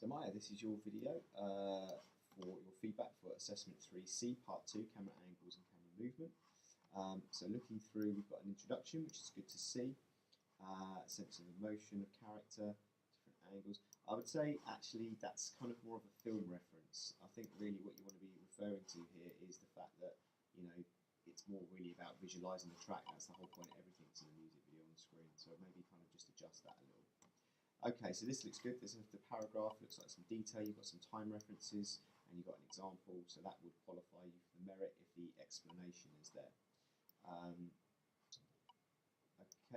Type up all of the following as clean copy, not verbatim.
So Maya, this is your video for your feedback for Assessment 3C, Part 2, Camera Angles and Camera Movement. So looking through, we've got an introduction, which is good to see, sense of emotion, of character, different angles. I would say actually that's kind of more of a film reference. I think really what you want to be referring to here is the fact that, you know, it's more really about visualising the track. That's the whole point. Everything's in the music video on the screen. So maybe kind of just adjust that a little. Okay, so this looks good. This is the paragraph, looks like some detail. You've got some time references and you've got an example. So that would qualify you for the merit if the explanation is there. Okay,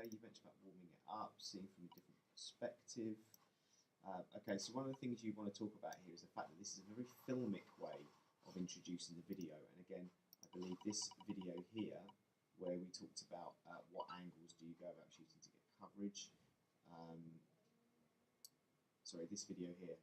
you mentioned about warming it up, seeing from a different perspective. Okay, so one of the things you want to talk about here is the fact that this is a very filmic way of introducing the video. And again, I believe this video here, where we talked about what angles do you go about shooting to get coverage. Sorry, this video here,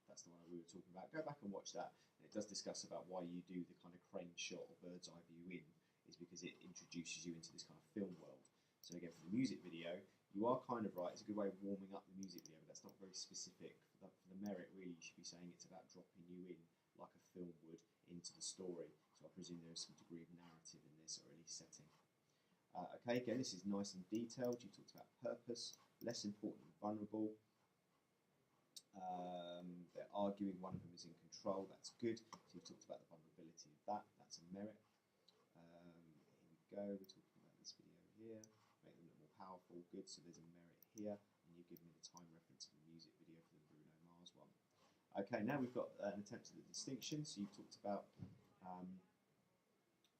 that's the one we were talking about. Go back and watch that. And it does discuss about why you do the kind of crane shot or bird's eye view in, is because it introduces you into this kind of film world. So again, for the music video, you are kind of right. It's a good way of warming up the music video, but that's not very specific. For the merit, really, you should be saying it's about dropping you in like a film would into the story. So I presume there is some degree of narrative in this, or at least setting. Okay, again, this is nice and detailed. You talked about purpose, less important and vulnerable. They're arguing one of them is in control. That's good. So you've talked about the vulnerability of that. That's a merit. Here we go. We're talking about this video here. Make them look more powerful. Good. So there's a merit here. And you've given me the time reference for the music video for the Bruno Mars one. Okay, now we've got an attempt at the distinction. So you've talked about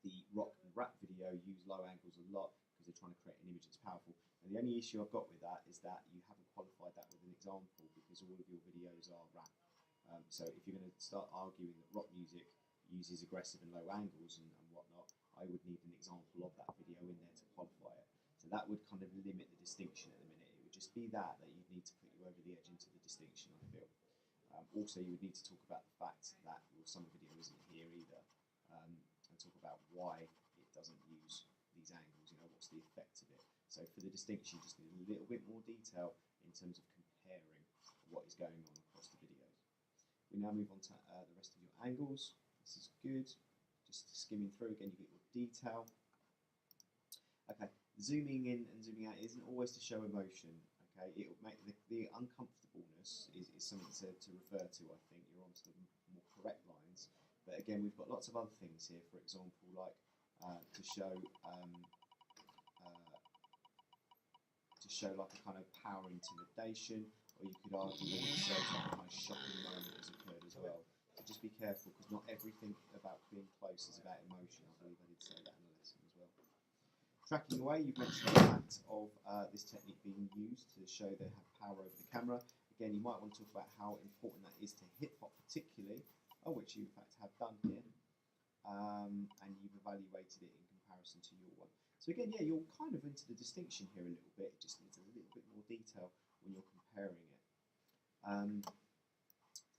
the rock and rap video use low angles a lot because they're trying to create an image that's powerful. And the only issue I've got with that is that you haven't qualified that with an example because all of your videos are rap. So if you're going to start arguing that rock music uses aggressive and low angles and whatnot, I would need an example of that video in there to qualify it. So that would kind of limit the distinction at the minute. It would just be that you'd need to put you over the edge into the distinction, I feel. Also, you would need to talk about the fact that some video isn't here either, and talk about why it doesn't use these angles, you know, what's the effect of it. So for the distinction, you just need a little bit more detail in terms of comparing what is going on across the videos. We now move on to the rest of your angles. This is good. Just skimming through, again, you get your detail. Okay, zooming in and zooming out isn't always to show emotion. Okay, it will make the uncomfortableness is something to refer to, I think. You're onto the more correct lines. But again, we've got lots of other things here, for example, like to show like a kind of power intimidation, or you could argue that it shows like a kind of shocking moment has occurred as well. So just be careful, because not everything about being close is about emotion. I believe I did say that in the lesson as well. Tracking away, you've mentioned the fact of this technique being used to show they have power over the camera. Again, you might want to talk about how important that is to hip-hop particularly, which you in fact have done here, and you've evaluated it in comparison to your one. So again, yeah, you're kind of into the distinction here a little bit. It just needs a little bit more detail when you're comparing it.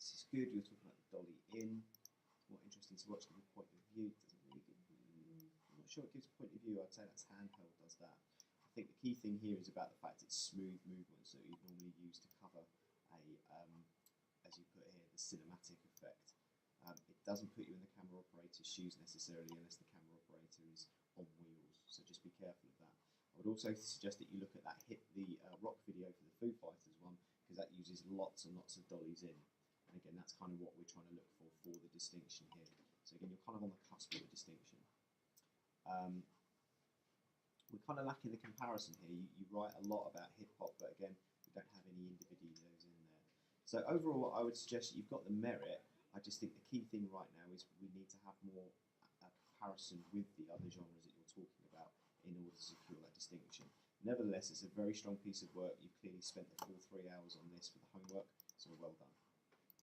This is good. You're talking about the dolly in. It's more interesting to watch from the point of view. It doesn't really give. I'm not sure it gives a point of view. I'd say that's handheld does that. I think the key thing here is about the fact it's smooth movements that you'd normally use to cover a, as you put here, the cinematic effect. It doesn't put you in the camera operator's shoes necessarily unless the camera operator is on wheels, so just be careful of that. I would also suggest that you look at that rock video for the Foo Fighters one, because that uses lots and lots of dollies in, and again that's kind of what we're trying to look for the distinction here. So again, you're kind of on the cusp of the distinction. We're kind of lacking the comparison here. You write a lot about hip-hop, but again we don't have any individuals in there. So overall I would suggest that you've got the merit. I just think the key thing right now is we need to have more comparison with the other genres that you're talking about in order to secure that distinction. Nevertheless, it's a very strong piece of work. You've clearly spent the full 3 hours on this for the homework, so well done.